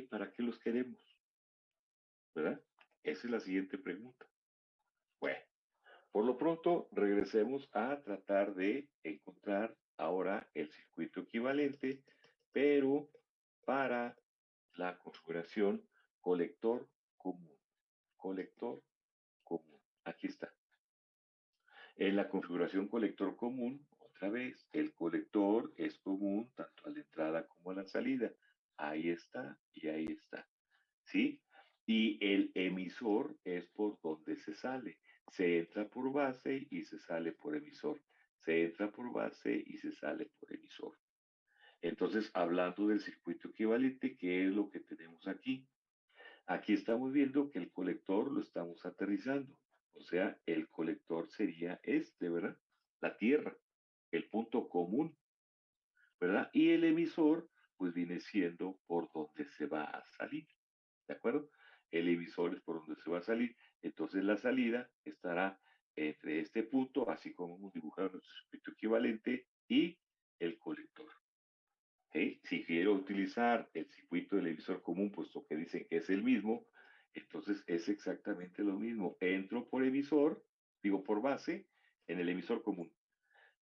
¿Para qué los queremos? ¿Verdad? Esa es la siguiente pregunta. Bueno, por lo pronto regresemos a tratar de encontrar ahora el circuito equivalente, pero para la configuración colector común. Colector común. Aquí está. En la configuración colector común, otra vez, el colector es común tanto a la entrada como a la salida. Ahí está y ahí está. ¿Sí? Y el emisor es por donde se sale. Se entra por base y se sale por emisor. Se entra por base y se sale por emisor. Entonces, hablando del circuito equivalente, ¿qué es lo que tenemos aquí? Aquí estamos viendo que el colector lo estamos aterrizando. O sea, el colector sería este, ¿verdad? La Tierra, el punto común, ¿verdad? Y el emisor, pues viene siendo por donde se va a salir, ¿de acuerdo? El emisor es por donde se va a salir. Entonces la salida estará entre este punto, así como hemos dibujado nuestro circuito equivalente, y el colector. ¿Sí? Si quiero utilizar el circuito del emisor común, puesto que dicen que es el mismo, entonces es exactamente lo mismo. Entro por emisor, digo por base, en el emisor común.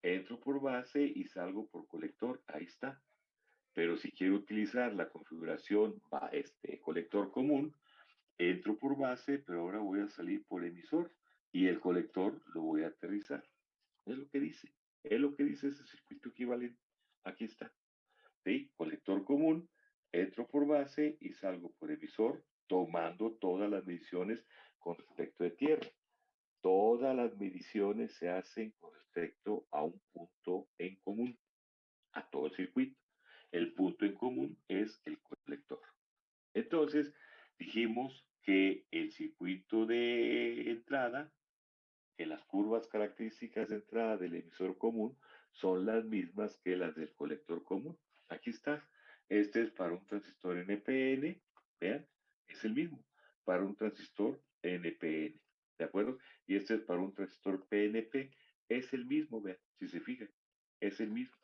Entro por base y salgo por colector, ahí está. Pero si quiero utilizar la configuración colector común, entro por base, pero ahora voy a salir por emisor y el colector lo voy a aterrizar. Es lo que dice. Es lo que dice ese circuito equivalente. Aquí está. ¿Sí? Colector común, entro por base y salgo por emisor, tomando todas las mediciones con respecto de tierra. Todas las mediciones se hacen con respecto a un punto en común, a todo el circuito. El punto en común es el colector. Entonces, dijimos que el circuito de entrada, que las curvas características de entrada del emisor común son las mismas que las del colector común. Aquí está. Este es para un transistor NPN, vean, es el mismo. Para un transistor NPN, ¿de acuerdo? Y este es para un transistor PNP, es el mismo, vean, si se fijan, es el mismo.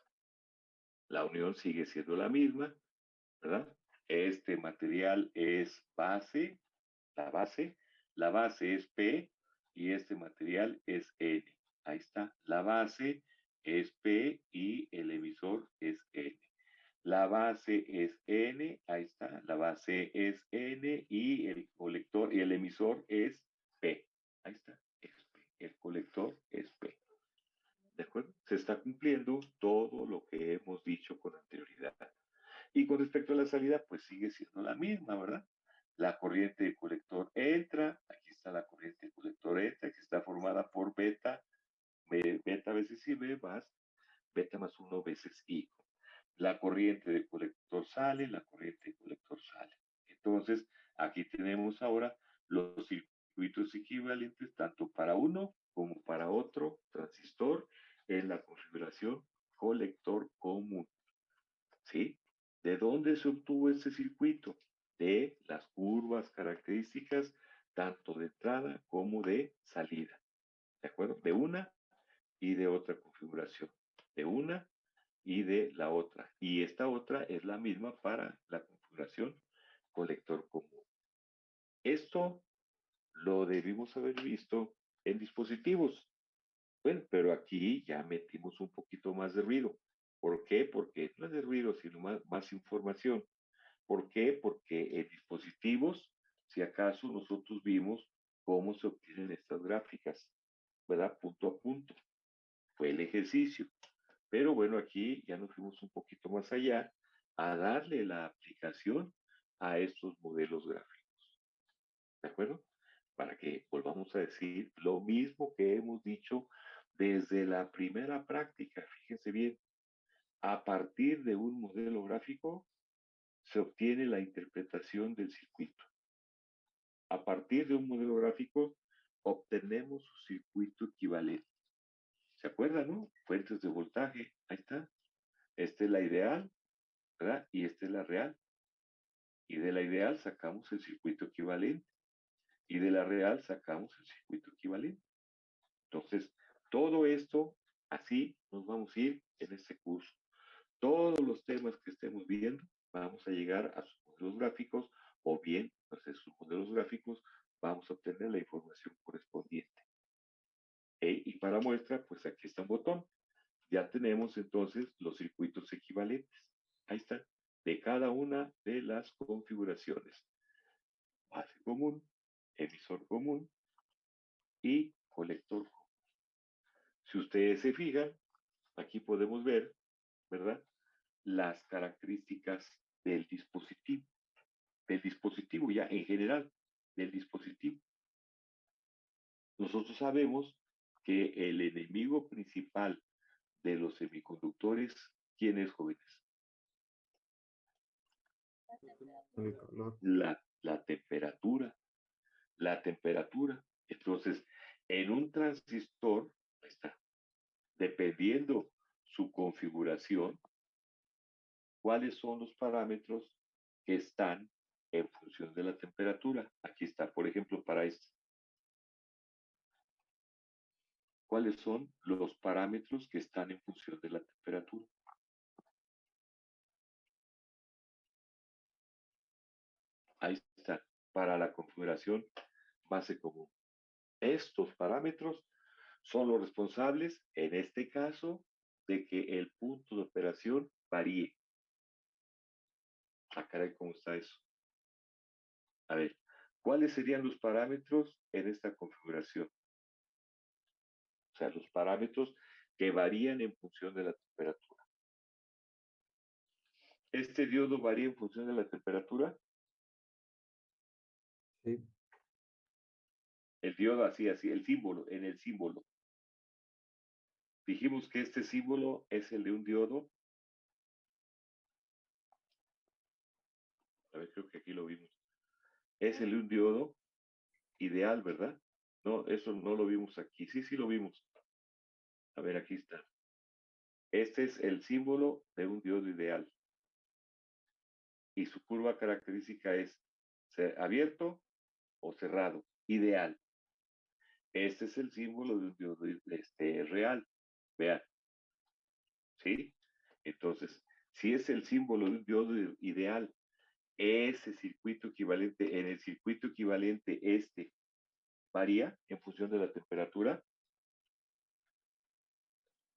La unión sigue siendo la misma, ¿verdad? Este material es base, la base, la base es P y este material es N. Ahí está, la base es P y el emisor es N. La base es N, ahí está, la base es N y el colector y el emisor es P. Ahí está, es P. El colector es P. ¿De acuerdo? Se está cumpliendo todo lo que hemos dicho con anterioridad. Y con respecto a la salida, pues sigue siendo la misma, ¿verdad? La corriente de colector entra, aquí está la corriente de colector entra, que está formada por beta veces I B más beta más 1 veces I. La corriente de colector sale, la corriente de colector sale. Entonces, aquí tenemos ahora los circuitos equivalentes tanto para uno como para otro transistor en la configuración colector común. ¿Sí? ¿De dónde se obtuvo este circuito? De las curvas características tanto de entrada como de salida. ¿De acuerdo? De una y de otra configuración. De una y de la otra. Y esta otra es la misma para la configuración colector común. Esto lo debimos haber visto en dispositivos. Bueno, pero aquí ya metimos un poquito más de ruido. ¿Por qué? Porque no es de ruido, sino más información. ¿Por qué? Porque en dispositivos, si acaso nosotros vimos cómo se obtienen estas gráficas, ¿verdad? Punto a punto. Fue el ejercicio. Pero bueno, aquí ya nos fuimos un poquito más allá a darle la aplicación a estos modelos gráficos. ¿De acuerdo? Para que volvamos a decir lo mismo que hemos dicho desde la primera práctica. Fíjense bien, a partir de un modelo gráfico se obtiene la interpretación del circuito. A partir de un modelo gráfico obtenemos su circuito equivalente. ¿Se acuerdan, no? Fuentes de voltaje, ahí está. Esta es la ideal, ¿verdad? Y esta es la real. Y de la ideal sacamos el circuito equivalente. Y de la real sacamos el circuito equivalente. Entonces, todo esto, así nos vamos a ir en este curso. Todos los temas que estemos viendo, vamos a llegar a su modelos gráficos, o bien, pues en sus modelos gráficos, vamos a obtener la información correspondiente. Y para muestra, pues aquí está un botón. Ya tenemos entonces los circuitos equivalentes. Ahí está, de cada una de las configuraciones. Base común, emisor común y colector común. Si ustedes se fijan, aquí podemos ver, ¿verdad? Las características del dispositivo ya en general, del dispositivo. Nosotros sabemos que el enemigo principal de los semiconductores, ¿quién es, jóvenes? El calor. La temperatura. La temperatura. Entonces, en un transistor, ahí está, dependiendo su configuración, ¿cuáles son los parámetros que están en función de la temperatura? Aquí está, por ejemplo, para este. ¿Cuáles son los parámetros que están en función de la temperatura? Ahí está, para la configuración base común. Estos parámetros son los responsables, en este caso, de que el punto de operación varíe. Ah, caray, ¿cómo está eso? A ver, ¿cuáles serían los parámetros en esta configuración? O sea, los parámetros que varían en función de la temperatura. ¿Este diodo varía en función de la temperatura? Sí. El diodo así, el símbolo, en el símbolo. Dijimos que este símbolo es el de un diodo. A ver, creo que aquí lo vimos. Es el de un diodo ideal, ¿verdad? No, eso no lo vimos aquí. Sí, sí lo vimos. A ver, aquí está. Este es el símbolo de un diodo ideal. Y su curva característica es abierto o cerrado. Ideal. Este es el símbolo de un diodo real. Vean. ¿Sí? Entonces, si es el símbolo de un diodo ideal, ese circuito equivalente, en el circuito equivalente varía en función de la temperatura.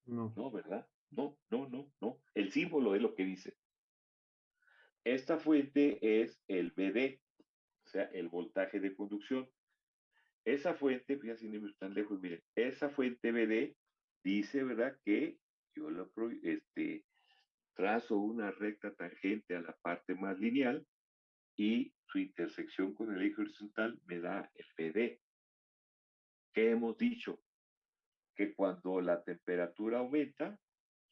No. No, ¿verdad? No, no, no, no. El símbolo es lo que dice. Esta fuente es el VD, o sea, el voltaje de conducción. Esa fuente, fíjense, sin irme tan lejos, miren, esa fuente VD dice, ¿verdad? Que yo trazo una recta tangente a la parte más lineal y su intersección con el eje horizontal me da el VD. ¿Qué hemos dicho? Que cuando la temperatura aumenta,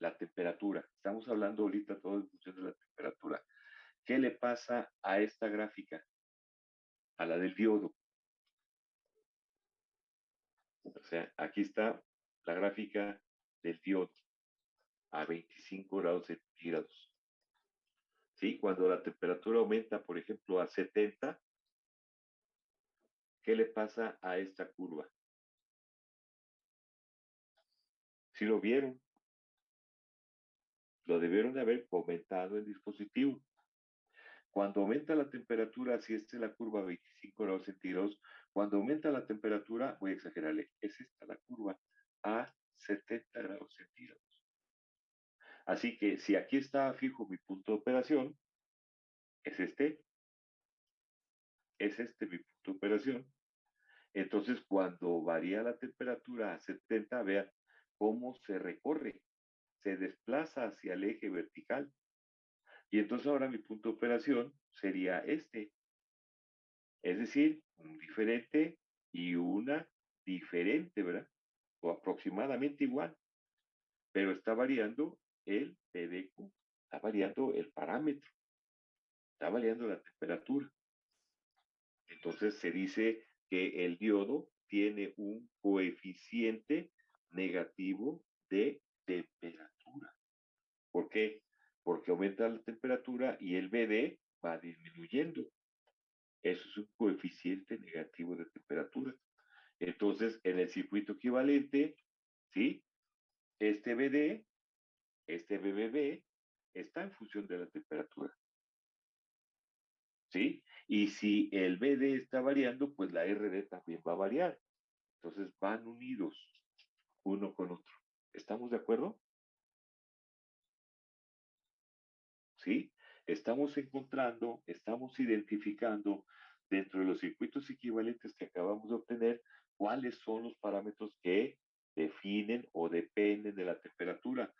estamos hablando ahorita todo en función de la temperatura. ¿Qué le pasa a esta gráfica? A la del diodo. O sea, aquí está la gráfica del diodo a 25 grados centígrados. ¿Sí? Cuando la temperatura aumenta, por ejemplo, a 70, ¿qué le pasa a esta curva? Si lo vieron, lo debieron de haber comentado el dispositivo. Cuando aumenta la temperatura, si esta es la curva a 25 grados centígrados, cuando aumenta la temperatura, voy a exagerarle, es esta la curva a 70 grados centígrados. Así que si aquí está fijo mi punto de operación, es mi punto de operación. Entonces, cuando varía la temperatura a 70, vean cómo se recorre, se desplaza hacia el eje vertical. Y entonces ahora mi punto de operación sería este. Es decir, un diferente y una diferente, ¿verdad? O aproximadamente igual, pero está variando el PDQ, está variando el parámetro, está variando la temperatura. Entonces se dice que el diodo tiene un coeficiente negativo de temperatura. ¿Por qué? Porque aumenta la temperatura y el BD va disminuyendo. Eso es un coeficiente negativo de temperatura. Entonces, en el circuito equivalente, ¿sí? Este BD, este BBB, está en función de la temperatura. ¿sí? Y si el BD está variando, pues la RD también va a variar. Entonces van unidos uno con otro. ¿Estamos de acuerdo? ¿Sí? Estamos encontrando, estamos identificando dentro de los circuitos equivalentes que acabamos de obtener cuáles son los parámetros que definen o dependen de la temperatura,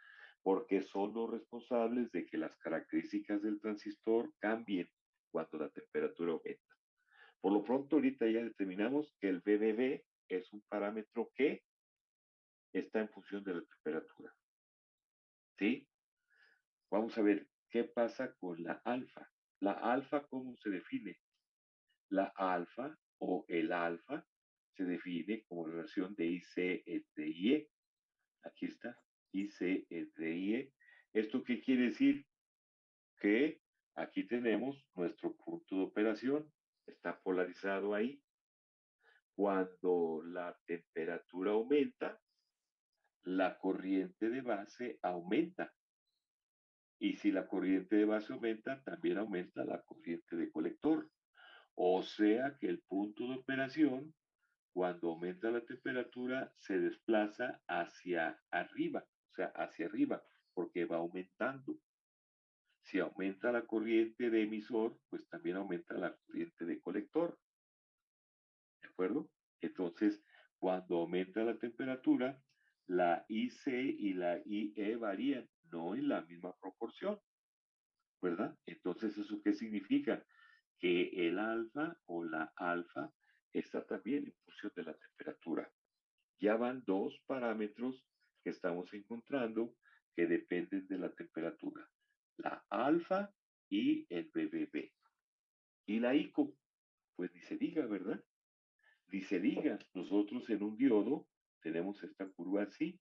porque son los responsables de que las características del transistor cambien cuando la temperatura aumenta. Por lo pronto, ahorita ya determinamos que el BBB es un parámetro que está en función de la temperatura. ¿Sí? Vamos a ver qué pasa con la alfa. La alfa, ¿cómo se define? La alfa o el alfa se define como relación de IC entre IE. Aquí está, IC entre IE. ¿Esto qué quiere decir? Que aquí tenemos nuestro punto de operación. Está polarizado ahí. Cuando la temperatura aumenta, la corriente de base aumenta. Y si la corriente de base aumenta, también aumenta la corriente de colector. O sea que el punto de operación, cuando aumenta la temperatura, se desplaza hacia arriba, o sea, hacia arriba, porque va aumentando. Si aumenta la corriente de emisor, pues también aumenta la corriente de colector. ¿De acuerdo? Entonces, cuando aumenta la temperatura, la IC y la IE varían, no en la misma proporción, ¿verdad? Entonces, ¿eso qué significa? Que el alfa o la alfa está también en función de la temperatura. Ya van dos parámetros que estamos encontrando que dependen de la temperatura. La alfa y el BBB. Y la ICO, pues ni se diga, ¿verdad? Ni se diga. Nosotros en un diodo tenemos esta curva así.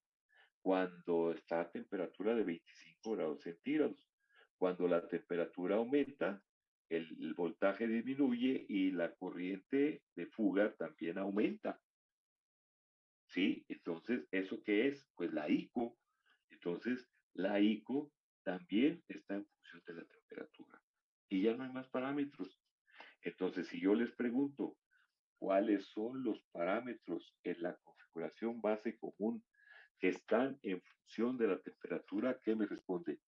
Cuando está a temperatura de 25 grados centígrados. Cuando la temperatura aumenta, el voltaje disminuye y la corriente de fuga también aumenta. ¿Sí? Entonces, ¿eso qué es? Pues la ICO. Entonces, la ICO también está en función de la temperatura. Y ya no hay más parámetros. Entonces, si yo les pregunto cuáles son los parámetros en la configuración base común que están en función de la temperatura, ¿qué me responde?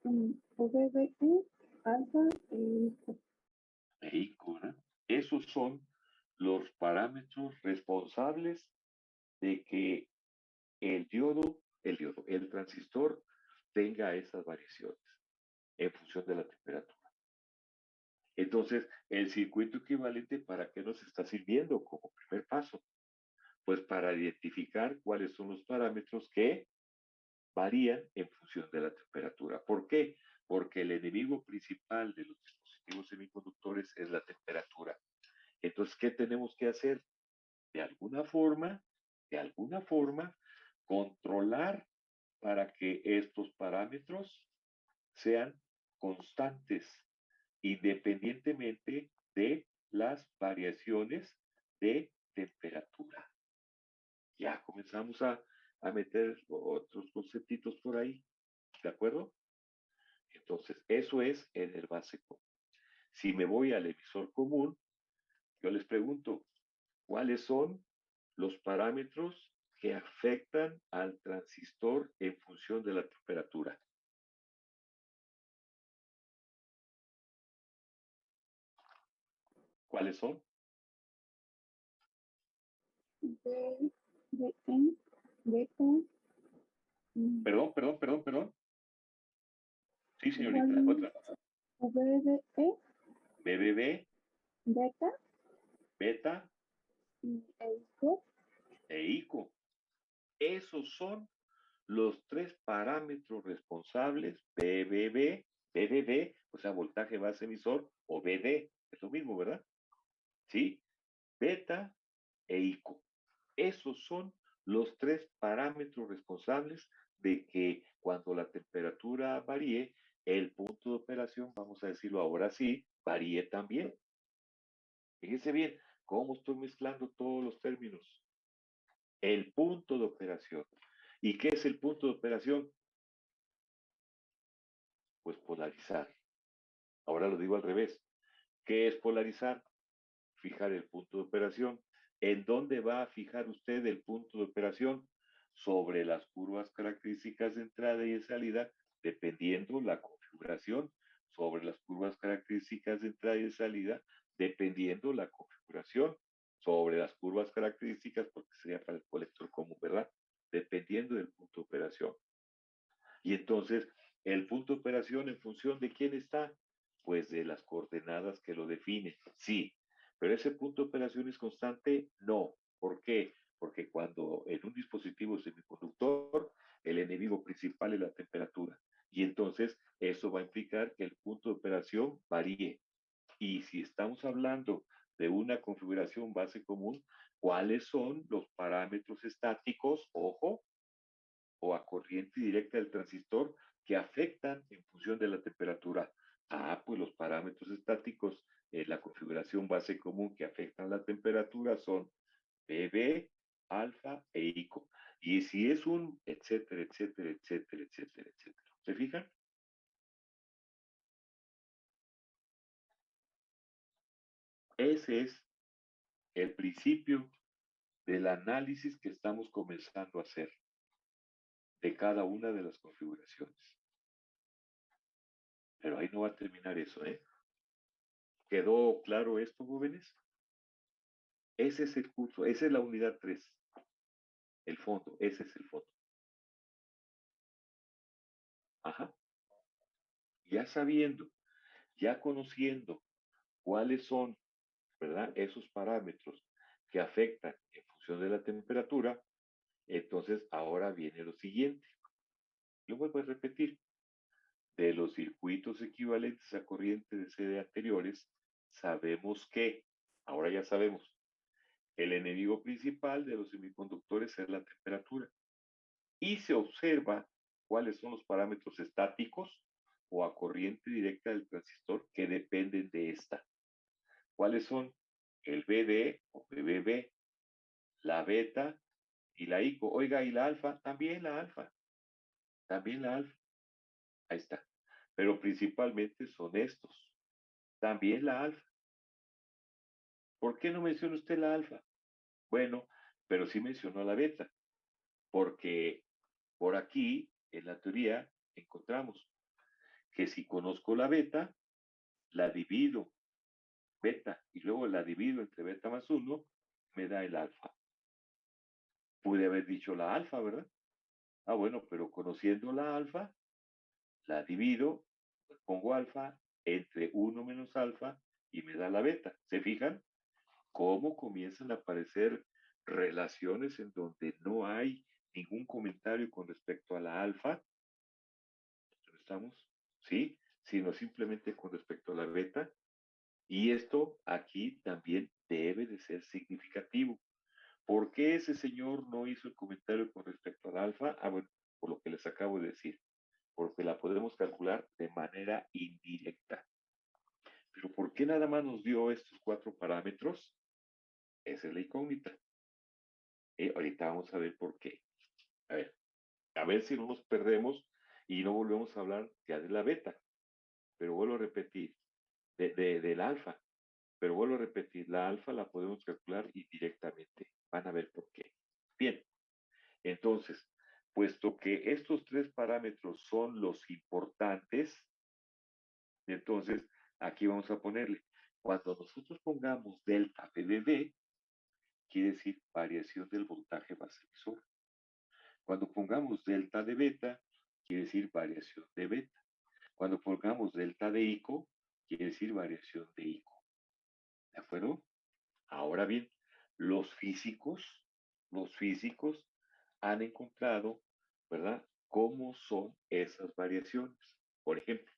VBE, alfa y ICO, ¿no? Esos son los parámetros responsables de que el transistor tenga esas variaciones en función de la temperatura. Entonces, el circuito equivalente, ¿para qué nos está sirviendo como primer paso? Pues para identificar cuáles son los parámetros que varían en función de la temperatura. ¿Por qué? Porque el enemigo principal de los dispositivos semiconductores es la temperatura. Entonces, ¿qué tenemos que hacer? De alguna forma, controlar para que estos parámetros sean constantes, independientemente de las variaciones de temperatura. Ya comenzamos a meter otros conceptitos por ahí, ¿de acuerdo? Entonces, eso es en el básico. Si me voy al emisor común, yo les pregunto, ¿cuáles son los parámetros que afectan al transistor en función de la temperatura? ¿Cuáles son? BN, beta, Perdón. Sí, señorita, igual otra. VBE, BBB, beta beta y EICO. e ICO. Esos son los tres parámetros responsables, BBB, o sea, voltaje base emisor, o BD, es lo mismo, ¿verdad? ¿Sí? Beta e ICO. Esos son los tres parámetros responsables de que cuando la temperatura varíe, el punto de operación, vamos a decirlo ahora sí, varíe también. Fíjense bien cómo estoy mezclando todos los términos. El punto de operación. ¿Y qué es el punto de operación? Pues polarizar. Ahora lo digo al revés. ¿Qué es polarizar? Fijar el punto de operación. ¿En dónde va a fijar usted el punto de operación? Sobre las curvas características de entrada y de salida, dependiendo la configuración. Sobre las curvas características de entrada y de salida, dependiendo la configuración. Sobre las curvas características, porque sería para el colector común, ¿verdad? Dependiendo del punto de operación. Y entonces, el punto de operación en función de quién está, pues de las coordenadas que lo definen. Sí, pero ese punto de operación es constante, no. ¿Por qué? Porque cuando en un dispositivo semiconductor, el enemigo principal es la temperatura. Y entonces eso va a implicar que el punto de operación varíe. Y si estamos hablando de una configuración base común, ¿cuáles son los parámetros estáticos? Ojo, o a corriente directa del transistor que afectan en función de la temperatura. Pues los parámetros estáticos en la configuración base común que afectan la temperatura son BB, alfa e ICO. Y si es un etcétera, etcétera, etcétera, etcétera, etcétera. ¿Se fijan? Ese es el principio del análisis que estamos comenzando a hacer de cada una de las configuraciones. Pero ahí no va a terminar eso, ¿eh? ¿Quedó claro esto, jóvenes? Ese es el curso, esa es la unidad 3, el fondo, ese es el fondo. Ajá. Ya sabiendo, ya conociendo cuáles son, ¿verdad? Esos parámetros que afectan en función de la temperatura, entonces ahora viene lo siguiente. Lo vuelvo a repetir. De los circuitos equivalentes a corriente de sede anteriores, sabemos que, ahora ya sabemos, el enemigo principal de los semiconductores es la temperatura. Y se observa cuáles son los parámetros estáticos o a corriente directa del transistor que dependen de esta. ¿Cuáles son? El BD o BBB, la beta y la ICO. Oiga, ¿y la alfa? También la alfa. También la alfa. Ahí está. Pero principalmente son estos. También la alfa. ¿Por qué no menciona usted la alfa? Bueno, pero sí mencionó la beta, porque por aquí, en la teoría, encontramos que si conozco la beta, la divido beta y luego la divido entre beta más 1, me da el alfa. Pude haber dicho la alfa, ¿verdad? Bueno, pero conociendo la alfa, la divido, pues pongo alfa entre 1 menos alfa y me da la beta. ¿Se fijan? ¿Cómo comienzan a aparecer relaciones en donde no hay ningún comentario con respecto a la alfa? ¿No estamos? ¿Sí? Sino simplemente con respecto a la beta. Y esto aquí también debe de ser significativo. ¿Por qué ese señor no hizo el comentario con respecto al alfa? Bueno, por lo que les acabo de decir, porque la podemos calcular de manera indirecta. Pero ¿por qué nada más nos dio estos 4 parámetros? Esa es la incógnita. Ahorita vamos a ver por qué. A ver si no nos perdemos y no volvemos a hablar ya de la beta. Pero vuelvo a repetir, del alfa. Pero vuelvo a repetir, la alfa la podemos calcular indirectamente. Van a ver por qué. Bien, entonces, puesto que estos 3 parámetros son los importantes, entonces aquí vamos a ponerle, cuando nosotros pongamos delta BBB, quiere decir variación del voltaje base emisor. Cuando pongamos delta de beta, quiere decir variación de beta. Cuando pongamos delta de ICO, quiere decir variación de ICO. ¿De acuerdo? Ahora bien, los físicos han encontrado, ¿verdad? ¿Cómo son esas variaciones? Por ejemplo,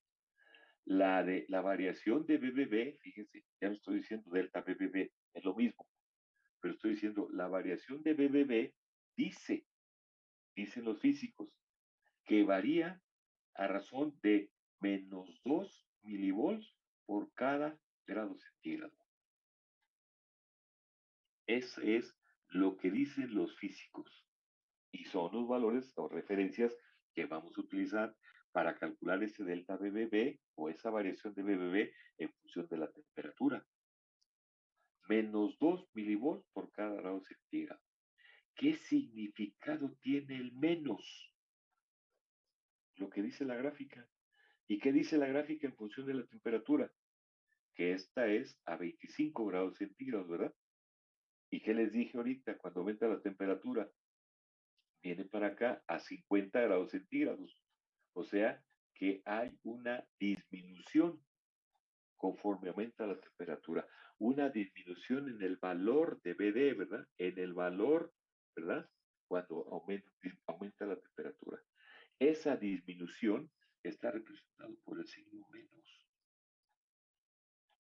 la variación de BBB, fíjense, ya no estoy diciendo delta BBB, es lo mismo, pero estoy diciendo la variación de BBB dicen los físicos, que varía a razón de menos 2 milivolts por cada grado centígrado. Eso es lo que dicen los físicos y son los valores o referencias que vamos a utilizar para calcular ese delta BBB o esa variación de BBB en función de la temperatura. Menos 2 milivolts por cada grado centígrado. ¿Qué significado tiene el menos? Lo que dice la gráfica. ¿Y qué dice la gráfica en función de la temperatura? Que esta es a 25 grados centígrados, ¿verdad? ¿Y qué les dije ahorita? Cuando aumenta la temperatura, viene para acá a 50 grados centígrados. O sea que hay una disminución conforme aumenta la temperatura. Una disminución en el valor de BD, ¿verdad? En el valor, ¿verdad? Cuando aumenta la temperatura. Esa disminución está representada por el signo menos.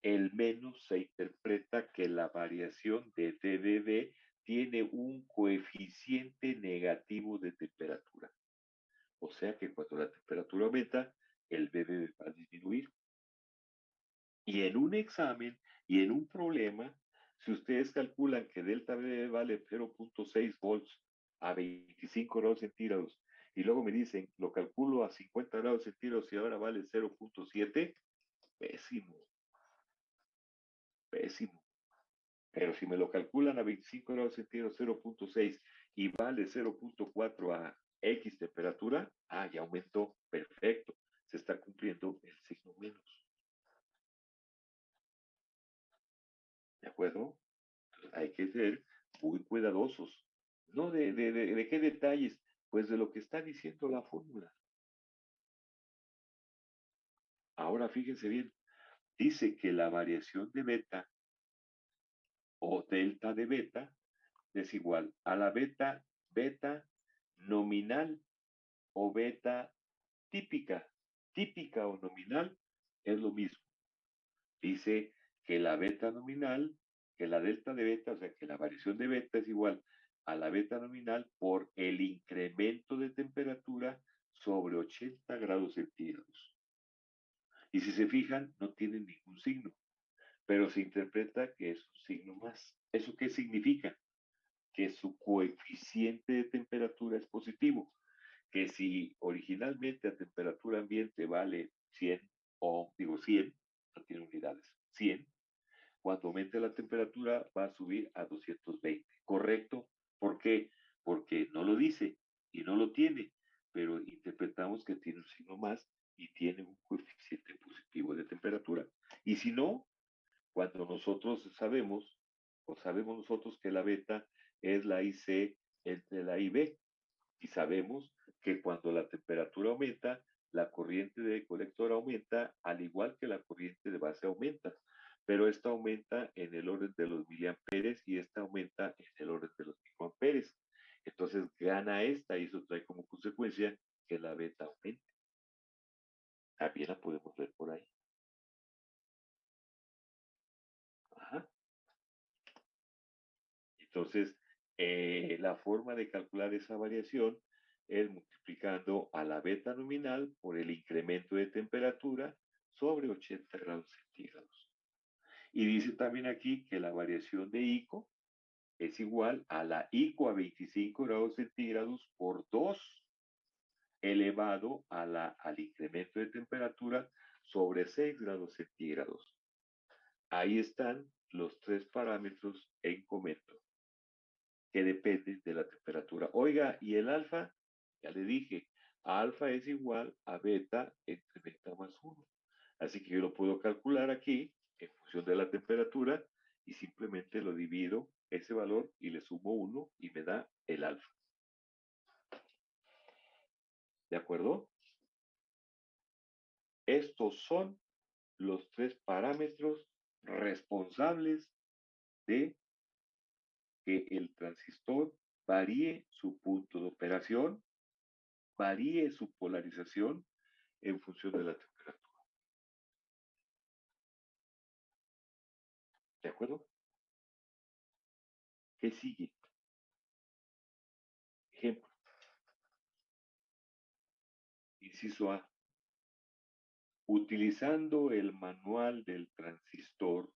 El menos se interpreta que la variación de DDD tiene un coeficiente negativo de temperatura. O sea que cuando la temperatura aumenta, el BBB va a disminuir. Y en un examen y en un problema, si ustedes calculan que delta BBB vale 0.6 volts a 25 grados centígrados y luego me dicen, lo calculo a 50 grados centígrados y ahora vale 0.7, pésimo, pésimo. Pero si me lo calculan a 25 grados centígrados 0.6 y vale 0.4 a X temperatura, ya aumentó, perfecto. Se está cumpliendo el signo menos. ¿De acuerdo? Entonces, hay que ser muy cuidadosos. ¿No de qué detalles? Pues de lo que está diciendo la fórmula. Ahora fíjense bien, dice que la variación de beta o delta de beta es igual a la beta nominal o beta típica. Típica o nominal es lo mismo. Dice que la beta nominal, que la delta de beta, o sea, que la variación de beta es igual a la beta nominal por el incremento de temperatura sobre 80 grados centígrados. Y si se fijan, no tienen ningún signo, pero se interpreta que es un signo más. ¿Eso qué significa? Que su coeficiente de temperatura es positivo, que si originalmente a temperatura ambiente vale 100, o digo 100, no tiene unidades, 100, cuando aumente la temperatura va a subir a 220. ¿Correcto? ¿Por qué? Porque no lo dice y no lo tiene, pero interpretamos que tiene un signo más y tiene un coeficiente positivo de temperatura. Y si no, cuando nosotros sabemos, o sabemos nosotros que la beta es la IC entre la IB, y sabemos que cuando la temperatura aumenta, la corriente de colector aumenta, al igual que la corriente de base aumenta, pero esta aumenta en el orden de los miliamperes y esta aumenta en el orden de los microamperes. Entonces gana esta y eso trae como consecuencia que la beta aumente. También la podemos ver por ahí. Ajá. Entonces, la forma de calcular esa variación es multiplicando a la beta nominal por el incremento de temperatura sobre 80 grados centígrados. Y dice también aquí que la variación de ICO es igual a la ICO a 25 grados centígrados por 2 elevado al incremento de temperatura sobre 6 grados centígrados. Ahí están los tres parámetros en comento, que depende de la temperatura. Oiga, y el alfa, ya le dije, alfa es igual a beta entre beta más 1. Así que yo lo puedo calcular aquí en función de la temperatura y simplemente lo divido ese valor y le sumo 1 y me da el alfa. ¿De acuerdo? Estos son los tres parámetros responsables de que el transistor varíe su punto de operación, varíe su polarización en función de la temperatura. ¿De acuerdo? ¿Qué sigue? Ejemplo. Inciso A. Utilizando el manual del transistor,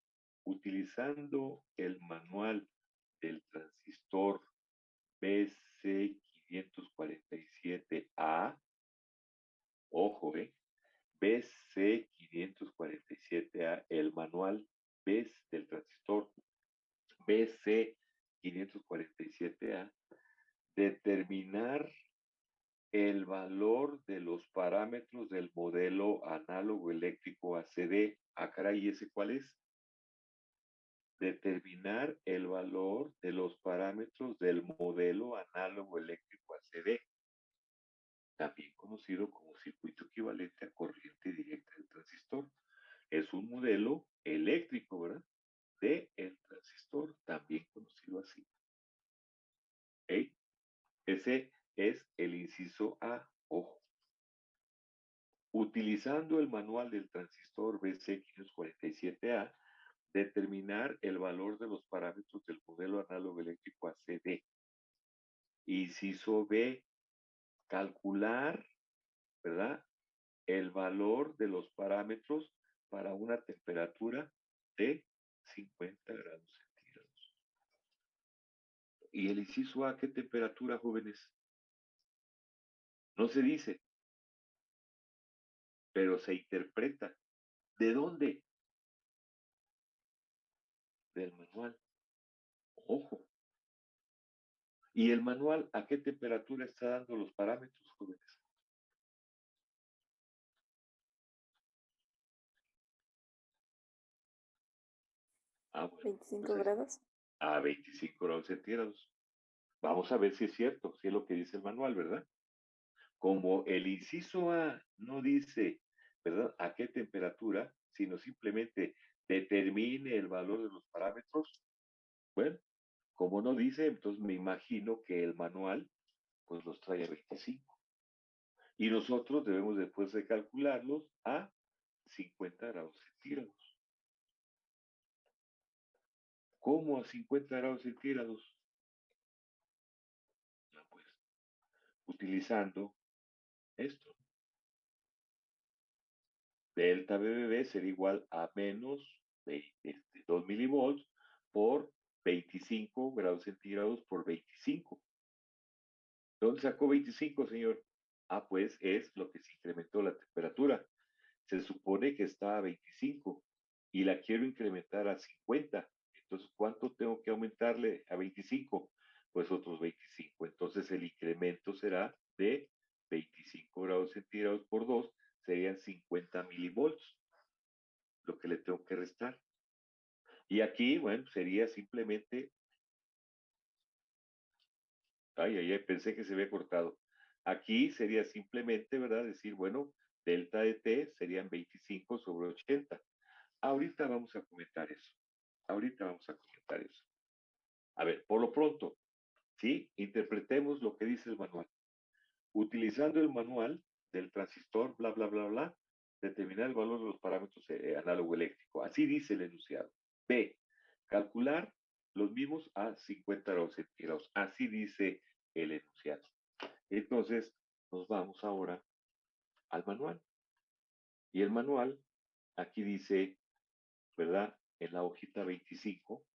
BC547A, Ojo, BC547A, el manual BES del transistor BC547A, determinar el valor de los parámetros del modelo análogo eléctrico ACD. Ah, caray, ¿y ese cuál es? Determinar el valor de los parámetros del modelo análogo eléctrico ACD, también conocido como circuito equivalente a corriente directa del transistor. Es un modelo eléctrico, ¿verdad? De el transistor, también conocido así. ¿Okay? Ese es el inciso A. Ojo. Utilizando el manual del transistor BC547A, determinar el valor de los parámetros del modelo análogo eléctrico ACD. Inciso B, calcular, ¿verdad? El valor de los parámetros para una temperatura de 50 grados centígrados. ¿Y el inciso A qué temperatura, jóvenes? No se dice, pero se interpreta. ¿De dónde? Del manual. Ojo. ¿Y el manual a qué temperatura está dando los parámetros, jóvenes? Ah, bueno. 25 grados. A 25 grados centígrados. Vamos a ver si es cierto, si es lo que dice el manual, ¿verdad? Como el inciso A no dice, ¿verdad?, a qué temperatura, sino simplemente determine el valor de los parámetros. Bueno, como no dice, entonces me imagino que el manual pues los trae a 25. Y nosotros debemos después de calcularlos a 50 grados centígrados. ¿Cómo a 50 grados centígrados? No, pues, utilizando esto. Delta BBB será igual a menos 2 milivolts por 25 grados centígrados por 25. ¿Dónde sacó 25, señor? Ah, pues es lo que se incrementó la temperatura. Se supone que está a 25 y la quiero incrementar a 50. Entonces, ¿cuánto tengo que aumentarle a 25? Pues otros 25. Entonces, el incremento será de 25 grados centígrados por 2, serían 50 milivolts, lo que le tengo que restar. Y aquí, bueno, sería simplemente, pensé que se había cortado. Aquí sería simplemente, ¿verdad? Decir, bueno, delta de T serían 25 sobre 80. Ahorita vamos a comentar eso. Ahorita vamos a comentar eso. A ver, por lo pronto, ¿sí? Interpretemos lo que dice el manual. Utilizando el manual del transistor, bla, bla, bla, bla, determinar el valor de los parámetros análogo eléctrico. Así dice el enunciado. B, calcular los mismos a 50 grados centígrados. Así dice el enunciado. Entonces, nos vamos ahora al manual. Y el manual, aquí dice, ¿verdad? En la hojita 25,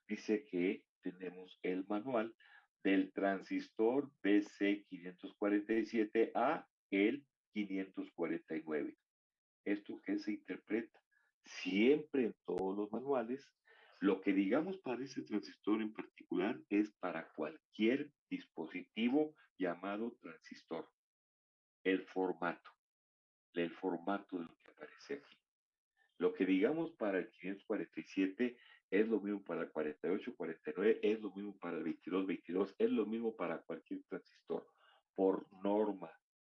dice que tenemos el manual del transistor BC547 a el 549. ¿Esto qué se interpreta? Siempre en todos los manuales, lo que digamos para ese transistor en particular es para cualquier dispositivo llamado transistor. El formato de lo que aparece aquí. Lo que digamos para el 547 es lo mismo para el 48, 49, es lo mismo para el 22, 22, es lo mismo para cualquier transistor. Por norma,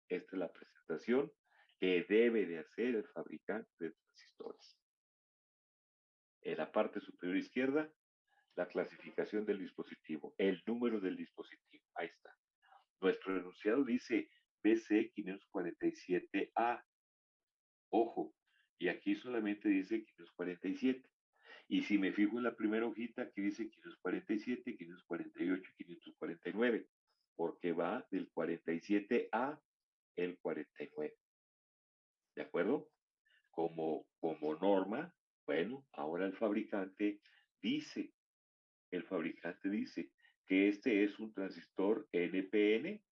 esta es la presentación que debe de hacer el fabricante de transistores. En la parte superior izquierda, la clasificación del dispositivo, el número del dispositivo. Ahí está. Nuestro enunciado dice BC547A. Ojo, y aquí solamente dice 547. Y si me fijo en la primera hojita, aquí dice 547, 548, 549, porque va del 47 a el 49. ¿De acuerdo? Como norma, bueno, ahora el fabricante dice que este es un transistor NPN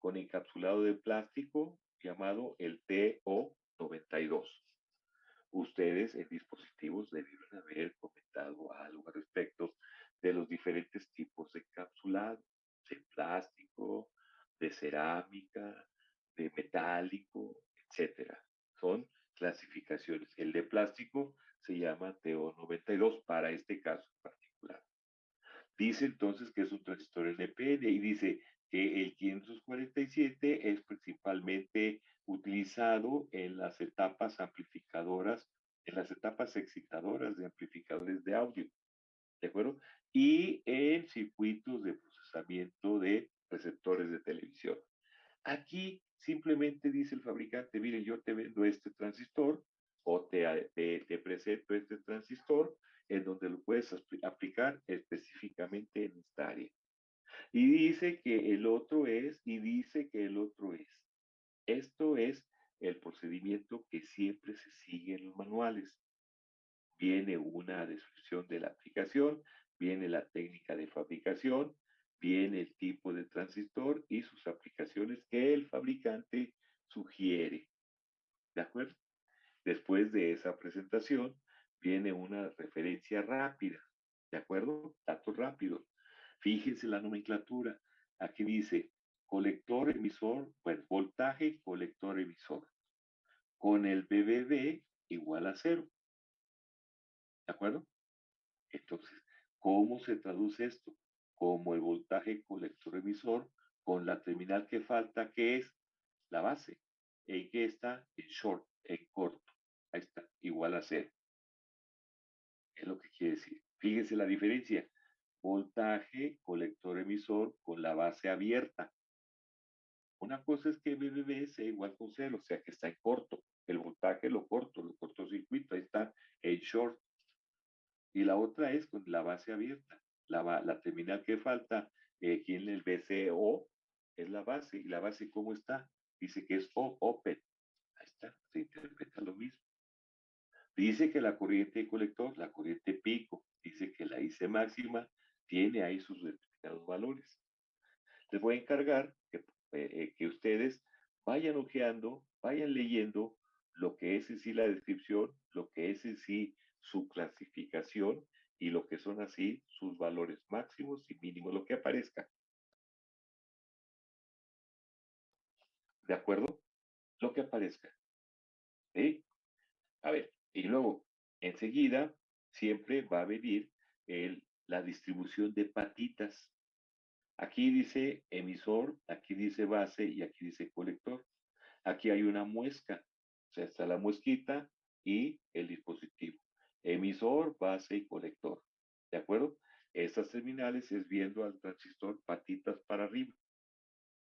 con encapsulado de plástico llamado el TO92. Ustedes en dispositivos debieron haber comentado algo al respecto de los diferentes tipos de encapsulado, de plástico, de cerámica, de metálico, etcétera. Son clasificaciones. El de plástico se llama TO92 para este caso en particular. Dice entonces que es un transistor NPN y dice que el 547 es principalmente utilizado en las etapas amplificadoras, en las etapas excitadoras de amplificadores de audio, ¿de acuerdo? Y en circuitos de procesamiento de receptores de televisión. Aquí simplemente dice el fabricante, mire, yo te vendo este transistor o te presento este transistor en donde lo puedes aplicar específicamente en esta área. Y dice que el otro es, y dice que el otro es. Esto es el procedimiento que siempre se sigue en los manuales. Viene una descripción de la aplicación, viene la técnica de fabricación, viene el tipo de transistor y sus aplicaciones que el fabricante sugiere. ¿De acuerdo? Después de esa presentación, viene una referencia rápida. ¿De acuerdo? Datos rápidos. Fíjense la nomenclatura. Aquí dice colector emisor, bueno, voltaje colector emisor. Con el BBB igual a 0. ¿De acuerdo? Entonces, ¿cómo se traduce esto? Como el voltaje colector emisor con la terminal que falta, que es la base, en que está en short, en corto. Ahí está, igual a 0. Es lo que quiere decir. Fíjense la diferencia. Voltaje colector emisor con la base abierta. Una cosa es que BBB sea igual con 0, o sea que está en corto. El voltaje lo cortocircuito, ahí está en short. Y la otra es con la base abierta. La terminal que falta aquí en el BCO es la base. ¿Y la base cómo está? Dice que es open. Ahí está, se interpreta lo mismo. Dice que la corriente de colector, la corriente pico, dice que la IC máxima tiene ahí sus determinados valores. Les voy a encargar que ustedes vayan ojeando, vayan leyendo lo que es en sí la descripción, lo que es en sí su clasificación y lo que son así sus valores máximos y mínimos, lo que aparezca. ¿De acuerdo? Lo que aparezca. ¿Sí? A ver, y luego, enseguida, siempre va a venir la distribución de patitas. Aquí dice emisor, aquí dice base y aquí dice colector. Aquí hay una muesca, o sea, está la muesquita y el dispositivo. Emisor, base y colector. ¿De acuerdo? Estas terminales es viendo al transistor patitas para arriba.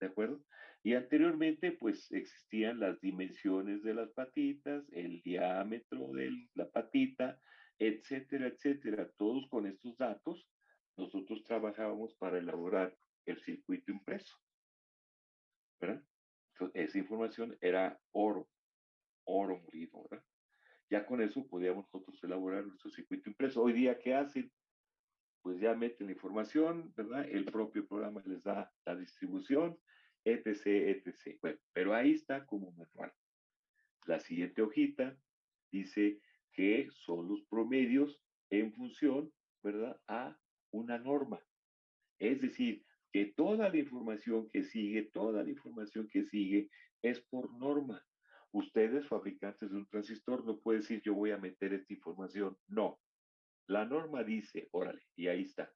¿De acuerdo? Y anteriormente, pues existían las dimensiones de las patitas, el diámetro de la patita, etcétera, etcétera. Todos con estos datos, nosotros trabajábamos para elaborar el circuito impreso, ¿verdad? Entonces, esa información era oro molido, ¿verdad? Ya con eso podíamos nosotros elaborar nuestro circuito impreso. Hoy día, ¿qué hacen? Pues ya meten la información, ¿verdad? El propio programa les da la distribución, etc., etc. Bueno, pero ahí está como manual. La siguiente hojita dice que son los promedios en función, ¿verdad? A una norma. Es decir, que toda la información que sigue, toda la información que sigue es por norma. Ustedes, fabricantes de un transistor, no pueden decir yo voy a meter esta información. No. La norma dice, órale, y ahí está.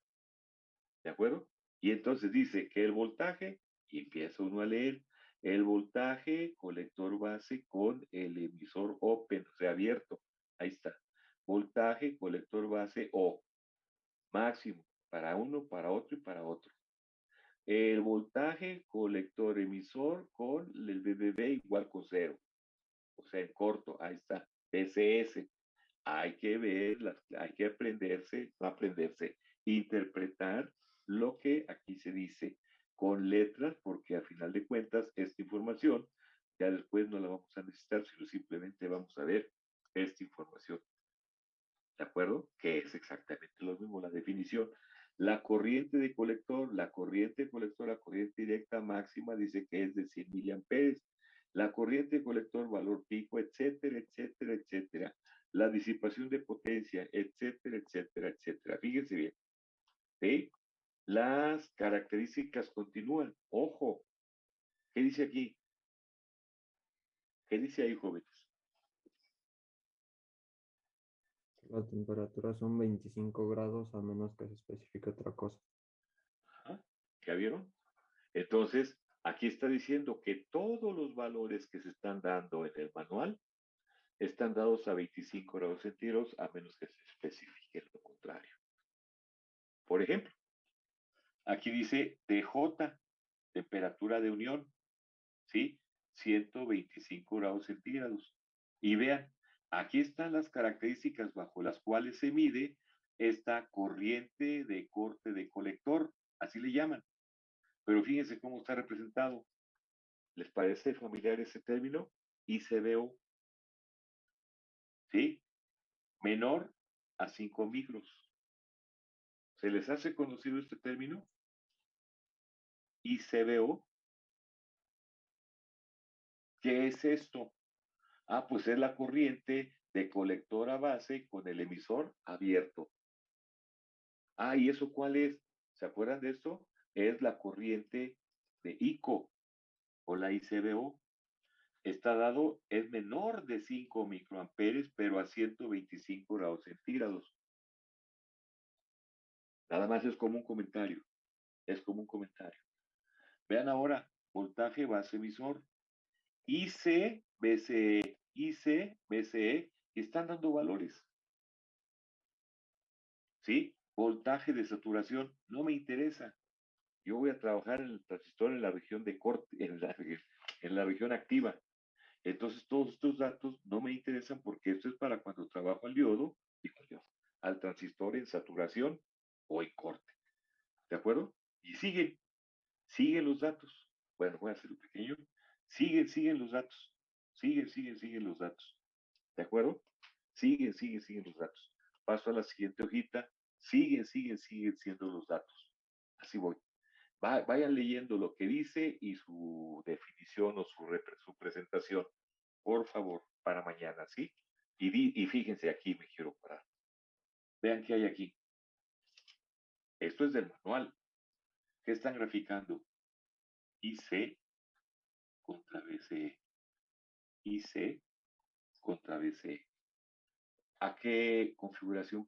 ¿De acuerdo? Y entonces dice que el voltaje, y empieza uno a leer, el voltaje colector base con el emisor open, o sea, abierto. Ahí está. Voltaje colector base O, máximo, para uno, para otro y para otro. El voltaje colector emisor con el BBB igual con 0. O sea, en corto, ahí está. PCS. Hay que ver, hay que aprenderse, interpretar lo que aquí se dice con letras, porque a final de cuentas esta información ya después no la vamos a necesitar, sino simplemente vamos a ver esta información. ¿De acuerdo? Que es exactamente lo mismo, la definición. La corriente de colector, la corriente de colector, la corriente directa máxima dice que es de 100 miliamperes. La corriente de colector, valor pico, etcétera, etcétera, etcétera. La disipación de potencia, etcétera, etcétera, etcétera. Fíjense bien. ¿Sí? Las características continúan. Ojo. ¿Qué dice aquí? ¿Qué dice ahí, jóvenes? La temperatura son 25 grados a menos que se especifique otra cosa. Ajá. ¿Ya vieron? Entonces, aquí está diciendo que todos los valores que se están dando en el manual están dados a 25 grados centígrados a menos que se especifique lo contrario. Por ejemplo, aquí dice TJ, temperatura de unión, ¿sí? 125 grados centígrados. Y vean, aquí están las características bajo las cuales se mide esta corriente de corte de colector, así le llaman. Pero fíjense cómo está representado. ¿Les parece familiar ese término? ICBO, ¿sí? Menor a 5 micros. ¿Se les hace conocido este término? ICBO. ¿Qué es esto? Ah, pues es la corriente de colector a base con el emisor abierto. Ah, ¿y eso cuál es? ¿Se acuerdan de esto? Es la corriente de ICO o la ICBO. Está dado, es menor de 5 microamperes, pero a 125 grados centígrados. Nada más es como un comentario. Es como un comentario. Vean ahora, voltaje base emisor. IC, BCE, IC, BCE, están dando valores. ¿Sí? Voltaje de saturación, no me interesa. Yo voy a trabajar en el transistor en la región de corte, en la región activa. Entonces, todos estos datos no me interesan porque esto es para cuando trabajo al diodo, al transistor en saturación o en corte. ¿De acuerdo? Y siguen los datos. Bueno, voy a hacerlo pequeño. Siguen los datos. Siguen los datos. ¿De acuerdo? Siguen los datos. Paso a la siguiente hojita. Siguen siendo los datos. Así voy. Vayan leyendo lo que dice y su definición o su presentación, por favor, para mañana, ¿sí? Y fíjense, aquí me quiero parar. Vean qué hay aquí. Esto es del manual. ¿Qué están graficando? IC contra BCE. IC contra BCE. ¿A qué configuración